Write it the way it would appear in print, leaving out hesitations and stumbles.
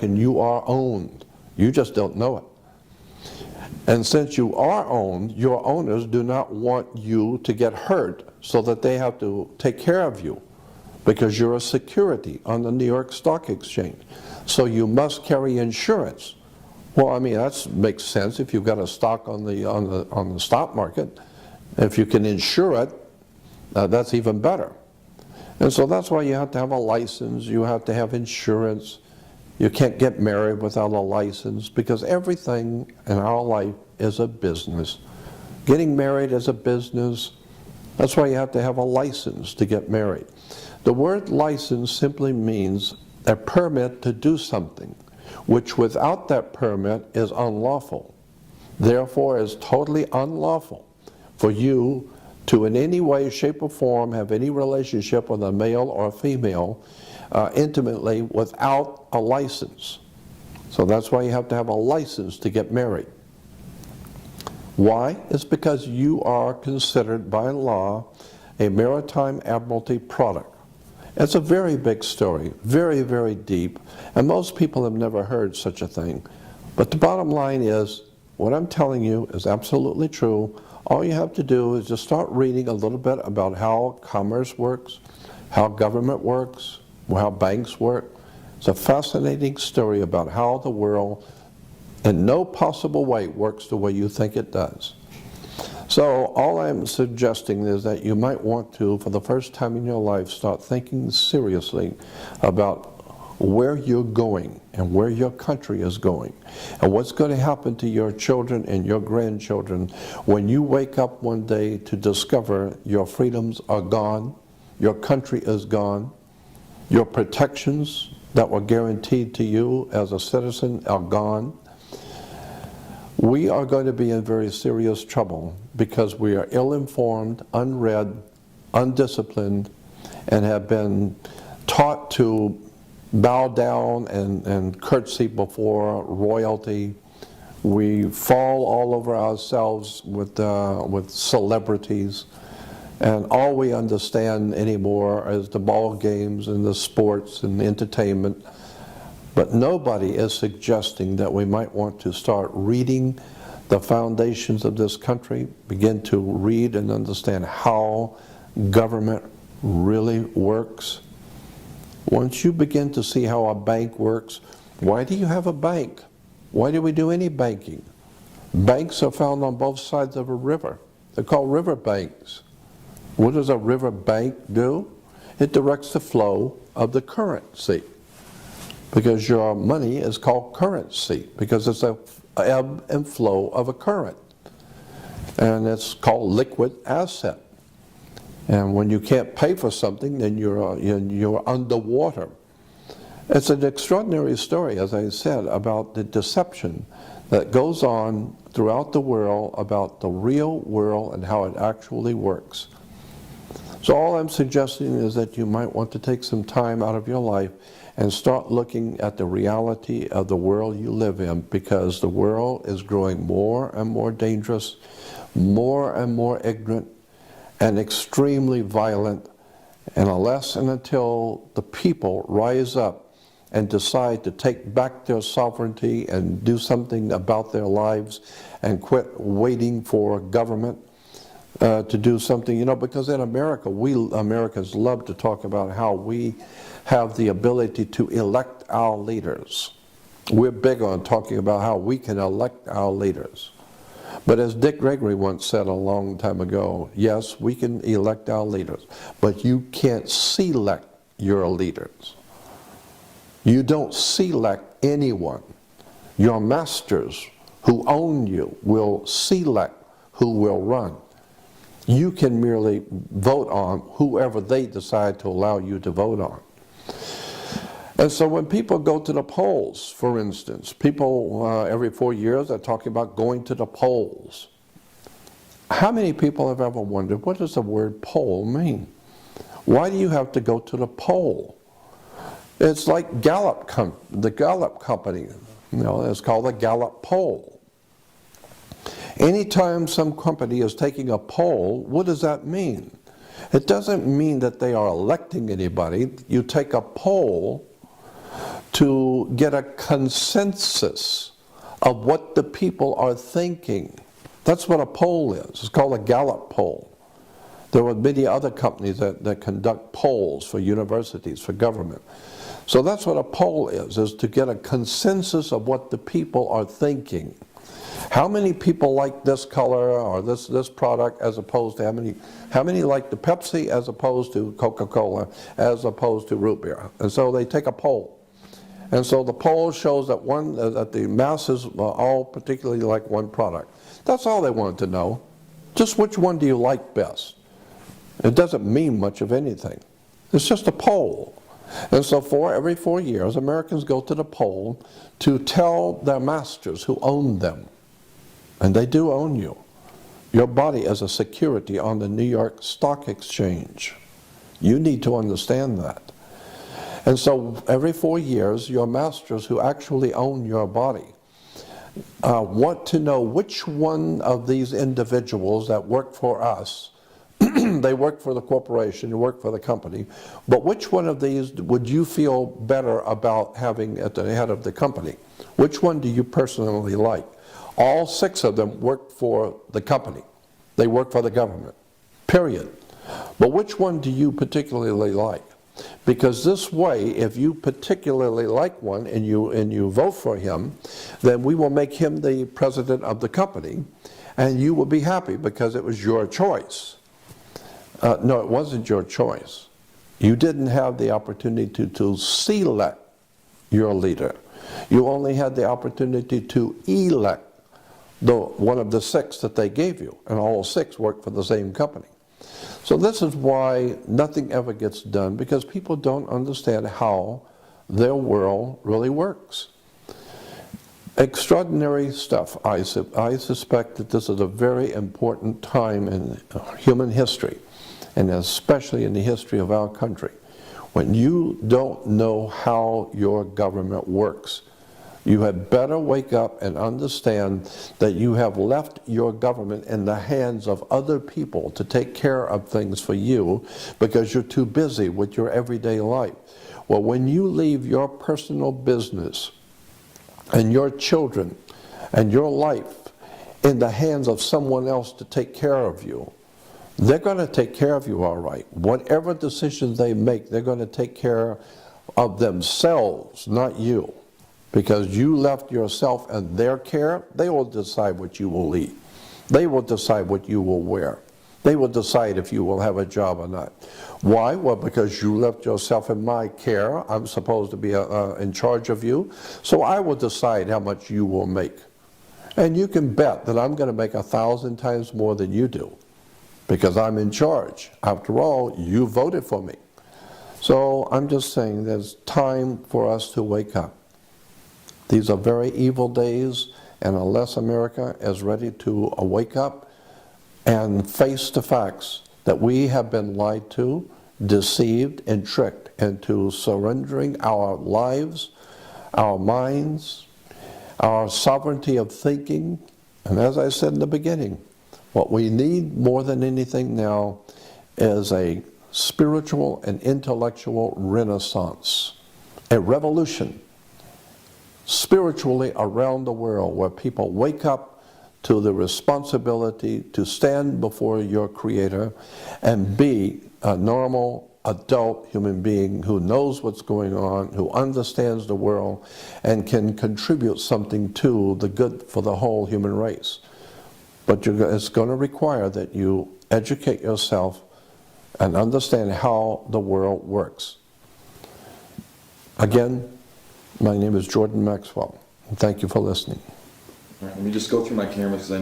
and you are owned. You just don't know it. And since you are owned, your owners do not want you to get hurt so that they have to take care of you because you're a security on the New York Stock Exchange. So you must carry insurance. Well, I mean, that makes sense if you've got a stock on the stock market. If you can insure it, that's even better. And so that's why you have to have a license, you have to have insurance. You can't get married without a license because everything in our life is a business. Getting married is a business. That's why you have to have a license to get married. The word license simply means a permit to do something, which without that permit is unlawful. Therefore, is totally unlawful for you to in any way, shape, or form have any relationship with a male or female intimately without a license. So that's why you have to have a license to get married. Why? It's because you are considered by law a maritime admiralty product. It's a very big story, very, very deep, and most people have never heard such a thing. But the bottom line is, what I'm telling you is absolutely true. All you have to do is just start reading a little bit about how commerce works, how government works, how banks work. It's a fascinating story about how the world in no possible way works the way you think it does. So all I'm suggesting is that you might want to, for the first time in your life, start thinking seriously about where you're going and where your country is going and what's going to happen to your children and your grandchildren when you wake up one day to discover your freedoms are gone, your country is gone, your protections that were guaranteed to you as a citizen are gone. We are going to be in very serious trouble because we are ill-informed, unread, undisciplined, and have been taught to bow down and curtsy before royalty. We fall all over ourselves with celebrities, and all we understand anymore is the ball games and the sports and the entertainment. But nobody is suggesting that we might want to start reading the foundations of this country, begin to read and understand how government really works. Once you begin to see how a bank works, why do you have a bank? Why do we do any banking? Banks are found on both sides of a river. They're called river banks. What does a river bank do? It directs the flow of the currency. Because your money is called currency, because it's a ebb and flow of a current. And it's called liquid asset. And when you can't pay for something, then you're underwater. It's an extraordinary story, as I said, about the deception that goes on throughout the world about the real world and how it actually works. So all I'm suggesting is that you might want to take some time out of your life and start looking at the reality of the world you live in, because the world is growing more and more dangerous, more and more ignorant, and extremely violent. And unless and until the people rise up and decide to take back their sovereignty and do something about their lives and quit waiting for government to do something, you know, because in America, we Americans love to talk about how we have the ability to elect our leaders. We're big on talking about how we can elect our leaders. But as Dick Gregory once said a long time ago, yes, we can elect our leaders, but you can't select your leaders. You don't select anyone. Your masters who own you will select who will run. You can merely vote on whoever they decide to allow you to vote on. And so when people go to the polls, for instance, people every 4 years are talking about going to the polls. How many people have ever wondered, what does the word poll mean? Why do you have to go to the poll? It's like Gallup, the Gallup company, you know, it's called the Gallup poll. Anytime some company is taking a poll, what does that mean? It doesn't mean that they are electing anybody. You take a poll to get a consensus of what the people are thinking. That's what a poll is. It's called a Gallup poll. There are many other companies that conduct polls for universities, for government. So that's what a poll is to get a consensus of what the people are thinking. How many people like this color or this product as opposed to how many like the Pepsi as opposed to Coca-Cola as opposed to root beer? And so they take a poll. And so the poll shows that the masses all particularly like one product. That's all they wanted to know. Just which one do you like best? It doesn't mean much of anything. It's just a poll. And so every 4 years, Americans go to the poll to tell their masters who own them. And they do own you. Your body is a security on the New York Stock Exchange. You need to understand that. And so every 4 years, your masters who actually own your body want to know which one of these individuals that work for us, they work for the corporation, you work for the company, but which one of these would you feel better about having at the head of the company? Which one do you personally like? All 6 of them work for the company. They work for the government, period. But which one do you particularly like? Because this way, if you particularly like one and you vote for him, then we will make him the president of the company, and you will be happy because it was your choice. No, it wasn't your choice. You didn't have the opportunity to select your leader. You only had the opportunity to elect one of the 6 that they gave you, and all 6 work for the same company. So this is why nothing ever gets done, because people don't understand how their world really works. Extraordinary stuff. I suspect that this is a very important time in human history, and especially in the history of our country. When you don't know how your government works, you had better wake up and understand that you have left your government in the hands of other people to take care of things for you because you're too busy with your everyday life. Well, when you leave your personal business and your children and your life in the hands of someone else to take care of you, they're going to take care of you all right. Whatever decisions they make, they're going to take care of themselves, not you. Because you left yourself in their care, they will decide what you will eat. They will decide what you will wear. They will decide if you will have a job or not. Why? Well, because you left yourself in my care. I'm supposed to be in charge of you. So I will decide how much you will make. And you can bet that I'm going to make 1,000 times more than you do. Because I'm in charge. After all, you voted for me. So I'm just saying there's time for us to wake up. These are very evil days, and unless America is ready to wake up and face the facts that we have been lied to, deceived, and tricked into surrendering our lives, our minds, our sovereignty of thinking, and as I said in the beginning, what we need more than anything now is a spiritual and intellectual renaissance, a revolution spiritually around the world where people wake up to the responsibility to stand before your Creator and be a normal adult human being who knows what's going on, who understands the world, and can contribute something to the good for the whole human race. But it's going to require that you educate yourself and understand how the world works. Again, my name is Jordan Maxwell, and thank you for listening. All right, let me just go through my camera because I